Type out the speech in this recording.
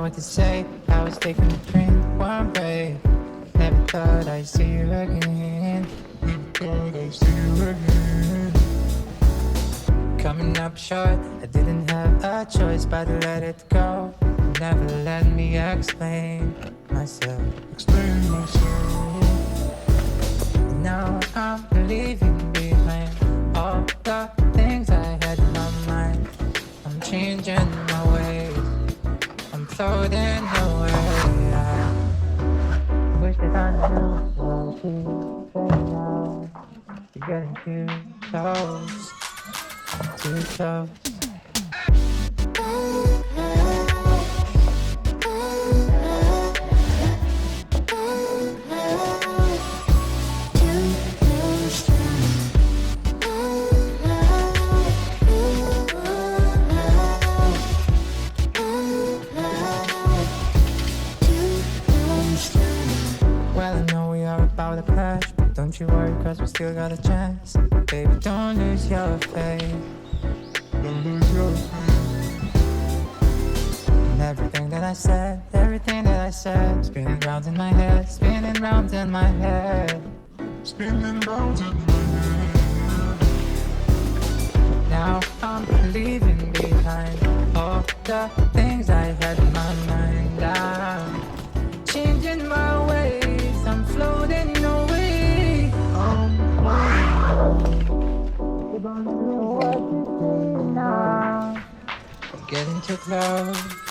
what to say. I was taking a drink, one break. Never thought I'd see you again. Coming up short, I didn't have a choice but to let it go. Never let me explain myself. Now I'm leaving behind all the things I had in my mind. I'm changing my ways, I'm floating away. I wish that I knew what you say now. You're getting too close, too close. Don't you worry, cause we still got a chance. Baby, don't lose your faith. Don't lose your faith. And everything that I said, spinning round in my head, spinning round in my head, spinning round in my head. Now I'm leaving behind all the things I had in my mind. I'm changing my ways, I'm floating away. Getting too close.